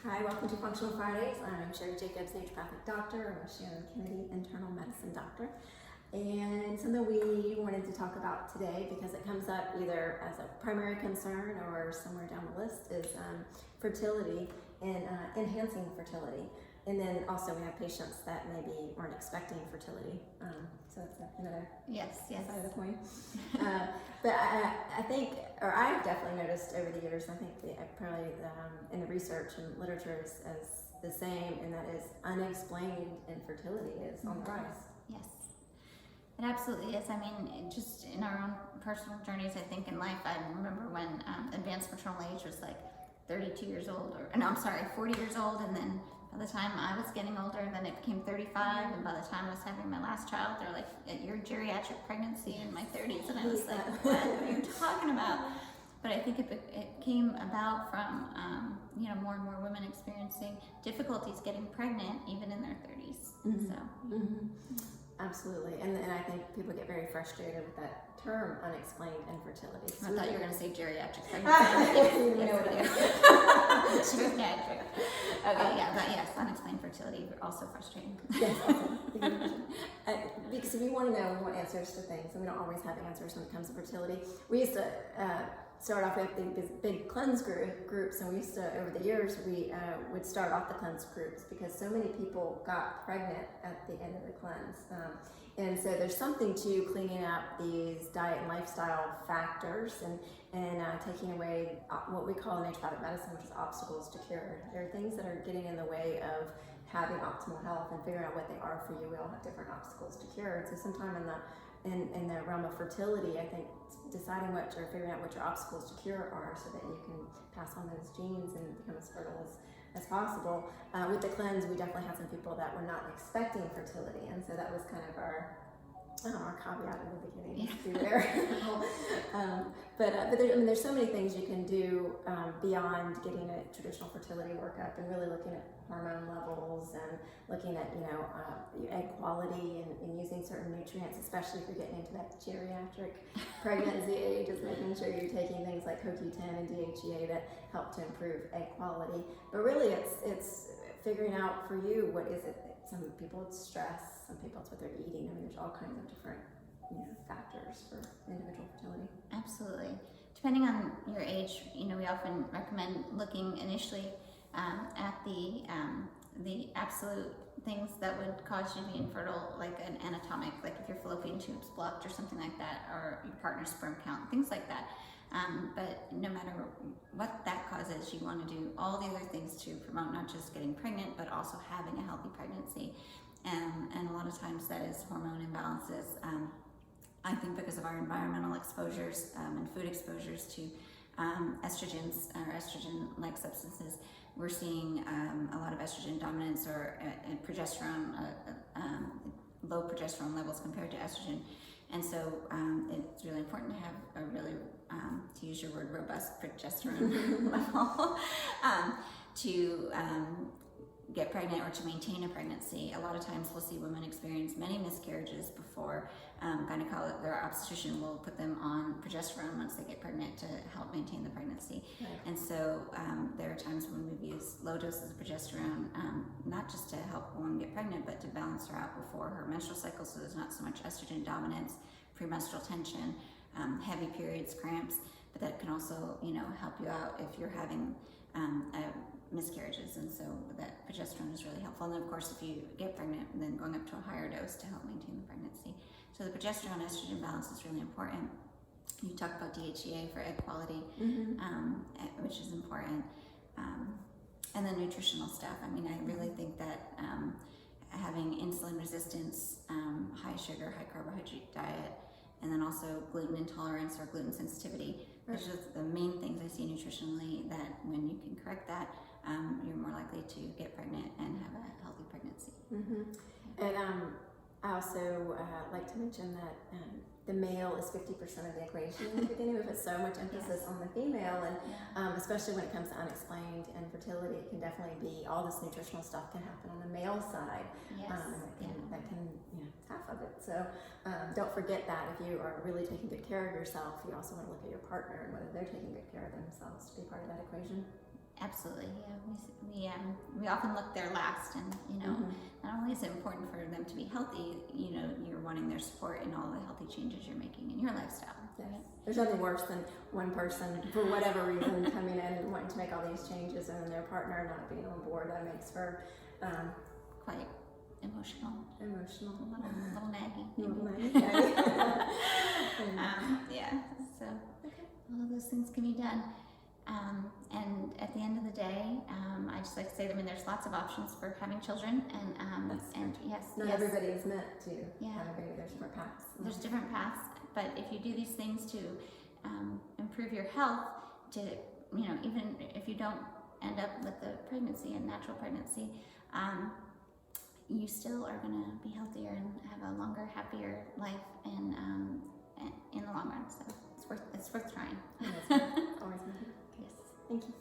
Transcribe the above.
Hi, welcome to Functional Fridays. I'm Sherry Jacobs, naturopathic doctor. I'm Shannon Kennedy, internal medicine doctor. And something we wanted to talk about today, because it comes up either as a primary concern or somewhere down the list, is fertility and enhancing fertility. And then also we have patients that maybe aren't expecting fertility. So that's another side of the coin. But I think, or I've definitely noticed over the years, I think probably in the research and literature is the same, and that is unexplained infertility is on the rise. Yes, it absolutely is. I mean, just in our own personal journeys, I think in life, I remember when advanced maternal age was like 32 years old, 40 years old, and then by the time I was getting older, then it became 35, and by the time I was having my last child, they're like, "You're geriatric pregnancy in my 30s," and I was like, "What are you talking about?" But I think it came about from more and more women experiencing difficulties getting pregnant even in their 30s. Mm-hmm. So. Mm-hmm. Absolutely, and I think people get very frustrated with that term, unexplained infertility. I thought you were going to say geriatric pregnancy. You know what it is. Geriatric. Okay, yes, unexplained fertility, also frustrating. Yes, because if you want to know, we want answers to things, and we don't always have answers when it comes to fertility. We used to start off with these big cleanse groups, and we used to, over the years, we would start off the cleanse groups because so many people got pregnant at the end of the cleanse. And so there's something to cleaning up these diet and lifestyle factors and taking away what we call in naturopathic medicine, which is obstacles to cure. There are things that are getting in the way of having optimal health and figuring out what they are for you. We all have different obstacles to cure. And so sometime in the realm of fertility, I think deciding figuring out what your obstacles to cure are so that you can pass on those genes and become as fertile as possible. With the cleanse, we definitely had some people that were not expecting fertility, and so that was kind of our caveat in the beginning to there. But there's so many things you can do beyond getting a traditional fertility workup, and really looking at hormone levels and looking at egg quality and using certain nutrients, especially if you're getting into that geriatric pregnancy age, is making sure you're taking things like CoQ10 and DHEA that help to improve egg quality. But really, it's figuring out for you what is it. Some people it's stress, some people it's what they're eating. I mean, there's all kinds of different factors for individual fertility. Absolutely. Depending on your age, we often recommend looking initially at the absolute things that would cause you to be infertile, like an anatomic, like if your fallopian tube's blocked or something like that, or your partner's sperm count, things like that. But no matter what that causes, you want to do all the other things to promote not just getting pregnant, but also having a healthy pregnancy. And a lot of times that is hormone imbalances. I think because of our environmental exposures and food exposures to estrogens or estrogen-like substances, we're seeing a lot of estrogen dominance or progesterone, low progesterone levels compared to estrogen. And so it's really important to have a really, to use your word, robust progesterone level to get pregnant or to maintain a pregnancy. A lot of times we'll see women experience many miscarriages before their obstetrician will put them on progesterone once they get pregnant to help maintain the pregnancy. Right. And so there are times when we've used low doses of progesterone, not just to help a woman get pregnant, but to balance her out before her menstrual cycle, so there's not so much estrogen dominance, premenstrual tension, heavy periods, cramps. But that can also, help you out if you're having miscarriages, and so that progesterone is really helpful. And then of course, if you get pregnant, then going up to a higher dose to help maintain the pregnancy. So the progesterone estrogen balance is really important. You talk about DHEA for egg quality, which is important, and then nutritional stuff. I mean, I really think that having insulin resistance, high sugar, high carbohydrate diet, and then also gluten intolerance or gluten sensitivity. Those are the main things I see nutritionally, that when you can correct that, you're more likely to get pregnant and have a healthy pregnancy. And I also like to mention that the male is 50% of the equation in the beginning. We put so much emphasis on the female, and especially when it comes to unexplained infertility, it can definitely be, all this nutritional stuff can happen on the male side. That can it's half of it. So don't forget that if you are really taking good care of yourself, you also want to look at your partner and whether they're taking good care of themselves to be part of that equation. Absolutely, yeah. We often look there last, and you know, not only is it important for them to be healthy, you know, you're wanting their support in all the healthy changes you're making in your lifestyle. Yes. There's nothing worse than one person, for whatever reason, coming in and wanting to make all these changes, and then their partner not being on board. That makes for quite emotional. A Little naggy. Yeah. So all of those things can be done. And at the end of the day, I just like to say, I mean, there's lots of options for having children, and yes, not everybody is meant to Yeah. have a baby. There's different paths. There's different paths, but if you do these things to improve your health, to, you know, even if you don't end up with a pregnancy, a natural pregnancy, you still are going to be healthier and have a longer, happier life, and in the long run. So it's worth trying. Always. Yes. Thank you.